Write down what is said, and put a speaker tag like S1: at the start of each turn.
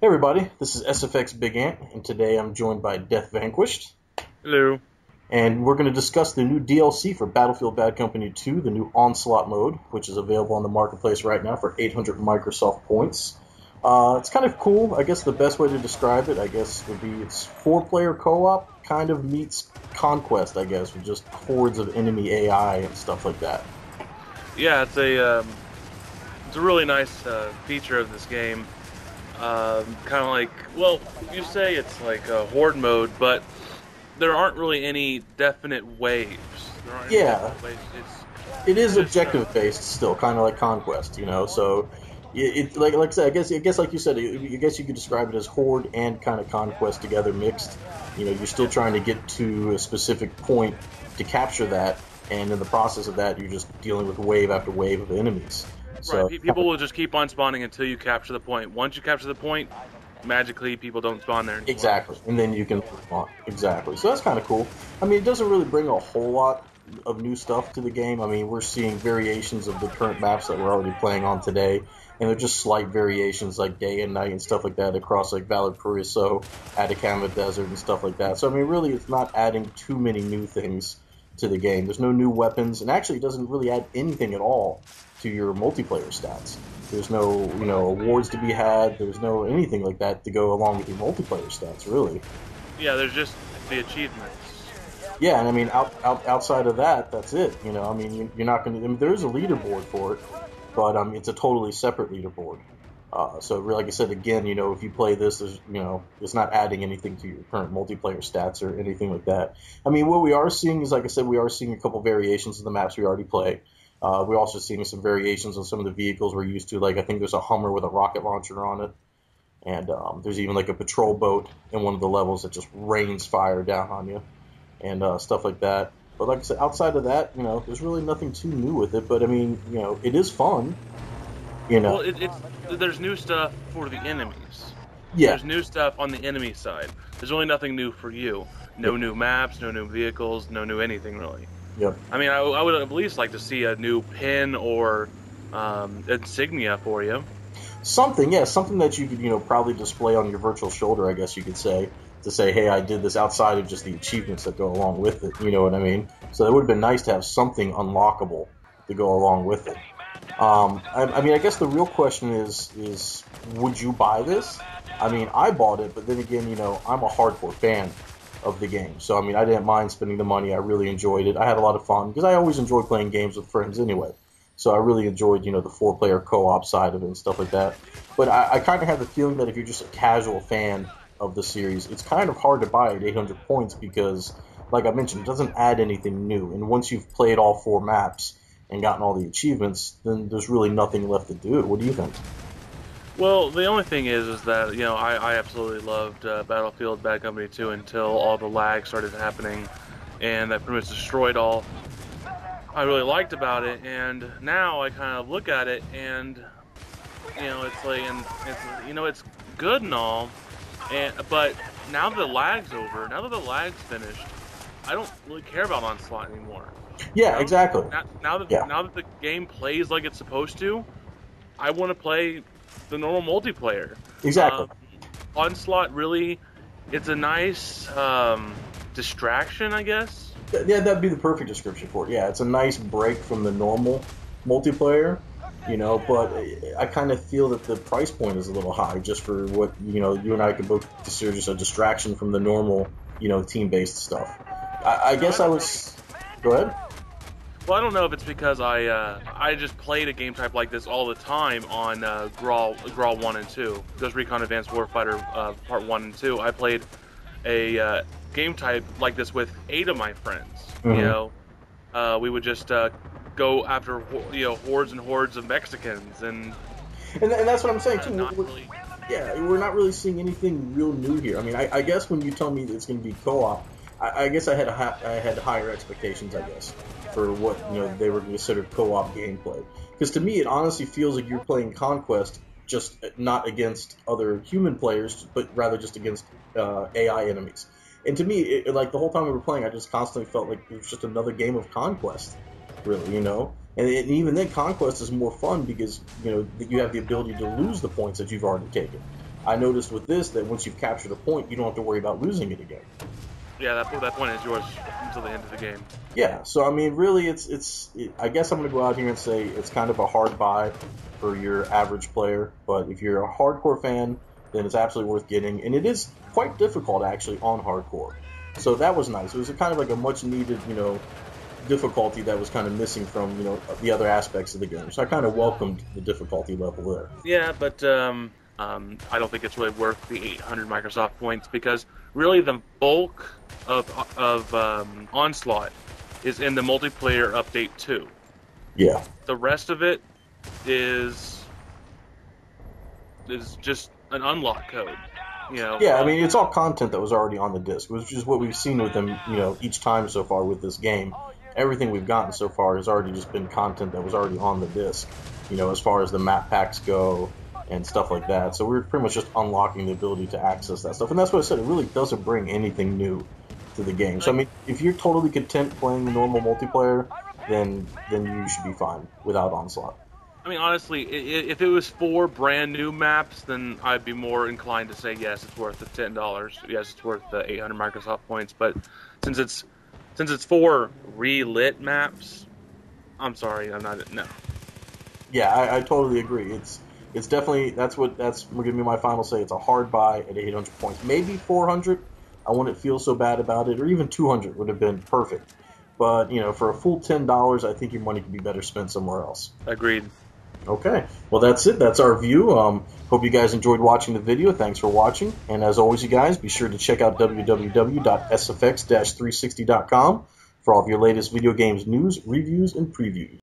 S1: Hey everybody, this is SFX Big Ant, and today I'm joined by Death Vanquished,
S2: Hello.
S1: and we're going to discuss the new DLC for Battlefield Bad Company 2, the new Onslaught mode, which is available on the marketplace right now for 800 Microsoft points. It's kind of cool. I guess the best way to describe it, I guess, would be it's four-player co-op, kind of meets Conquest, I guess, with just hordes of enemy AI and stuff like that.
S2: Yeah, it's a really nice feature of this game. Kind of like, well, you say it's like a horde mode, but there aren't really any definite waves. There aren't any
S1: Yeah,
S2: definite waves.
S1: it
S2: It's
S1: is
S2: just
S1: objective based still, kind of like Conquest, you know. So like I said, I guess like you said, I guess you could describe it as Horde and kind of Conquest together mixed. You know, you're still
S2: yeah,
S1: trying to get to a specific point to capture that, and in the process of that, you're just dealing with wave after wave of enemies.
S2: right.
S1: So
S2: People will just keep on spawning until you capture the point. Once you capture the point, magically people don't spawn there anymore.
S1: exactly, and then you can move on. Exactly. So that's kind of cool. I mean, it doesn't really bring a whole lot of new stuff to the game. I mean, we're seeing variations of the current maps that we're already playing on today, and they're just slight variations like day and night and stuff like that across like Valparaiso, Atacama Desert, and stuff like that. So I mean, really, it's not adding too many new things to the game. There's no new weapons, and actually, it doesn't really add anything at all to your multiplayer stats. There's no, awards to be had. There's no anything like that to go along with your multiplayer stats, really.
S2: Yeah, there's just the achievements.
S1: Yeah, and I mean, outside of that, that's it. You know, I mean, you're not going to. I mean, there's a leaderboard for it, but it's a totally separate leaderboard. So, like I said, again, if you play this, it's not adding anything to your current multiplayer stats or anything like that. I mean, what we are seeing is, like I said, we are seeing a couple variations of the maps we already play. We're also seeing some variations on some of the vehicles we're used to. Like, I think there's a Hummer with a rocket launcher on it, and there's even like a patrol boat in one of the levels that just rains fire down on you and stuff like that. But like I said, outside of that, there's really nothing too new with it. But I mean, it is fun. You
S2: Well,
S1: know,
S2: it's there's new stuff for the enemies.
S1: yeah,
S2: There's new stuff on the enemy side. There's really nothing new for you.
S1: yep,
S2: No new maps, no new vehicles, no new anything really.
S1: yep.
S2: I mean, I would at least like to see a new pin or insignia for you.
S1: Something, yeah, something that you could, probably display on your virtual shoulder, I guess you could say, to say, hey, I did this outside of just the achievements that go along with it. You know what I mean? So it would have been nice to have something unlockable to go along with it. I mean, I guess the real question is, would you buy this? I mean, I bought it, but then again, I'm a hardcore fan of the game. So, I mean, I didn't mind spending the money. I really enjoyed it. I had a lot of fun because I always enjoy playing games with friends anyway. So I really enjoyed, the four-player co-op side of it and stuff like that. But I kind of have the feeling that if you're just a casual fan of the series, it's kind of hard to buy at 800 points because, like I mentioned, it doesn't add anything new. And once you've played all four maps and gotten all the achievements, then there's really nothing left to do. What do you think?
S2: Well, the only thing is that I absolutely loved Battlefield Bad Company 2 until all the lag started happening, and that pretty much destroyed all I really liked about it. And now I kind of look at it, and it's like, and it's good and all, but now that the lag's over, now that the lag's finished, I don't really care about Onslaught anymore. You
S1: Yeah,
S2: know,
S1: exactly. Yeah,
S2: now that the game plays like it's supposed to, I want to play the normal multiplayer.
S1: exactly.
S2: Um, Onslaught really, it's a nice distraction, I guess.
S1: Yeah, that'd be the perfect description for it. Yeah, it's a nice break from the normal multiplayer, but I kind of feel that the price point is a little high just for what, you and I could both consider just a distraction from the normal, team-based stuff. I
S2: No, I
S1: guess I
S2: don't know.
S1: was. Go ahead.
S2: Well, I don't know if it's because I just played a game type like this all the time on Grawl 1 and 2, Ghost Recon Advanced Warfighter Part 1 and 2. I played a game type like this with 8 of my friends.
S1: Hmm.
S2: We would just go after hordes and hordes of Mexicans and
S1: And that's what I'm saying too.
S2: not really.
S1: Yeah, we're not really seeing anything real new here. I mean, I guess when you tell me that it's going to be co-op, I guess I had higher expectations. I guess for what they were considered co-op gameplay. Because to me, it honestly feels like you're playing Conquest, just not against other human players, but rather just against AI enemies. And to me, like the whole time we were playing, I just constantly felt like it was just another game of Conquest, really, And even then, Conquest is more fun because you have the ability to lose the points that you've already taken. I noticed with this that once you've captured a point, you don't have to worry about losing it again.
S2: Yeah, that point is yours until the end of the game.
S1: Yeah, so I mean, really, I guess I'm going to go out here and say it's kind of a hard buy for your average player. But if you're a hardcore fan, then it's absolutely worth getting, and it is quite difficult actually on hardcore. So that was nice. It was a kind of like a much needed, difficulty that was kind of missing from the other aspects of the game. So I kind of welcomed the difficulty level there.
S2: Yeah, but I don't think it's really worth the 800 Microsoft points because really the bulk of Onslaught is in the multiplayer update 2.
S1: Yeah.
S2: The rest of it is just an unlock code.
S1: Yeah, I mean, it's all content that was already on the disc, which is what we've seen with them, each time so far with this game. Everything we've gotten so far has already just been content that was already on the disc, as far as the map packs go and stuff like that. So we're pretty much just unlocking the ability to access that stuff. And that's what I said, it really doesn't bring anything new to the game. So, I mean, if you're totally content playing the normal multiplayer, then you should be fine without Onslaught.
S2: I mean, honestly, if it was 4 brand new maps, then I'd be more inclined to say yes, it's worth the $10. Yes, it's worth the 800 Microsoft points. But since it's 4 relit maps, I'm sorry, I'm not. No.
S1: Yeah, I totally agree. It's definitely that's gonna be my final say. It's a hard buy at 800 points, maybe 400. I wouldn't feel so bad about it, or even 200 would have been perfect. But for a full $10, I think your money could be better spent somewhere else.
S2: Agreed.
S1: Okay, well that's it. That's our view. Hope you guys enjoyed watching the video. Thanks for watching, and as always, you guys be sure to check out www.sfx-360.com for all of your latest video games news, reviews, and previews.